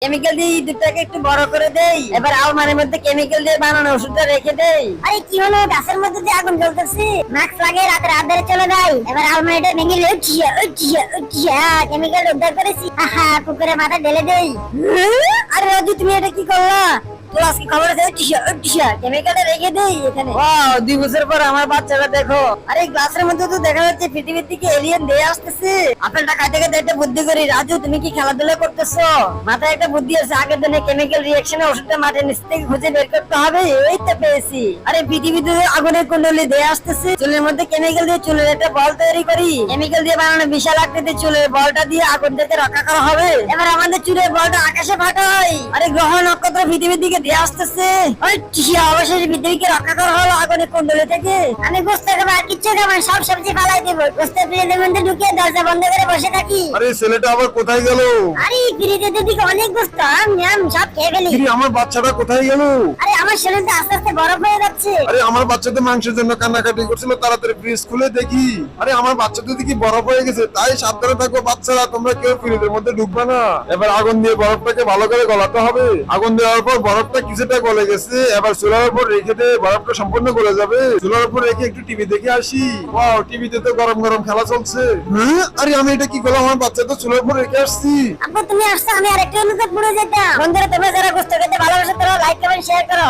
Chemical দিয়ে দুধটাকে একটু বড় করে দেই, এবার আলমারির মধ্যে কেমিক্যাল দিয়ে বানানো ওষুধটা রেখে দেই। আরে কি হলো, গাছের মধ্যে দিয়ে আগুন জ্বলতেছে, মাস্ক লাগিয়ে রাতের আধারে চলে যাই। এবার আলমারিটা ভেঙে কেমিক্যাল উদ্ধার করেছি, পুকুরে মাথা ঢেলে দেই। আরে রাজু, তুমি এটা কি করলা? তোর আজকে খবর আছে কেমিক্যালটা রেখে দেই এখানে। ওয়াও, 2 বছর পর আমার বাচ্চাটা দেখো। আরে গ্লাসের মধ্যে তো দেখা যাচ্ছে পৃথিবীর থেকে এলিয়েন দিয়ে আসতেছে। আপেলটা খাইতে খাইতে একটা বুদ্ধি করি। রাজু, তুমি কি খেলাধুলা করতেছো? মাথায় একটা বুদ্ধি আছে, আগের দিনে কেমিক্যাল রিঅ্যাকশনে ওষুধটা মাটির নিচ থেকে খুঁজে বের করতে হবে। এই তো পেয়েছি। আরে পৃথিবীতে আগুনের কুণ্ডলি দিয়ে আসতেছে, চুলের মধ্যে কেমিক্যাল দিয়ে চুলের একটা বল তৈরি করি। কেমিক্যাল দিয়ে বানানো বিশাল আকৃতির চুলের বলটা দিয়ে আগুন থেকে রক্ষা করা হবে। এবার আমাদের চুলের বলটা আকাশে ফাটাই। আরে গ্রহ নক্ষত্র পৃথিবীর দিকে দিয়ে আসতেছে। অবশেষে পৃথিবীকে রক্ষা করা হলো আগুনের কুণ্ডলি থেকে। আমি বুঝতে পারবো আর কিচ্ছু খাবো না, সব সবজি ফালাই দেবো। বুঝতে ফ্রিজের মধ্যে ঢুকিয়ে দরজা বন্ধ করে বসে থাকি। আরে ছেলেটা আবার কোথায় গেল? আরে ফ্রিজের দিকে অনেক বুঝতো, আম সব খেয়ে ফেলি। কিরে, আমার বাচ্চাটা কোথায় গেল? আরে আমার শরীরটা আস্তে আস্তে বরফ হয়ে যাচ্ছে। আরে আমার বাচ্চা তো মাংসের জন্য কান্নাকাটি করছিল, তাড়াতাড়ি ফ্রিজ খুলে দেখি। আরে আমার বাচ্চা তো দেখি বরফ হয়ে গেছে। তাই সাবধানে থাকো বাচ্চারা, তোমরা কেউ ফ্রিজের মধ্যে ঢুকবে না। এবার আগুন দিয়ে বরফটাকে ভালো করে গলাতে হবে। আগুন দেওয়ার পর বরফটা কিছুটা গলে গেছে, এবার চুলার উপর রেখে দে, বরফটা সম্পূর্ণ গলে যাবে। চুলার উপর রেখে একটু টিভি দেখে আসি। ওয়াও, টিভিতে তো গরম গরম খেলা চলছে। হ্যাঁ, আরে আমি এটা কি করলাম? আমার বাচ্চা তো চুলার উপর রেখে আসছি। আব্বু তুমি আসছো, আমি আরেকটু অনুতাপ পুরো যেতাম। বন্ধুরা, তোমরা যারা গোস্ত খেতে ভালোবাসো তারা লাইক কমেন্ট শেয়ার করো।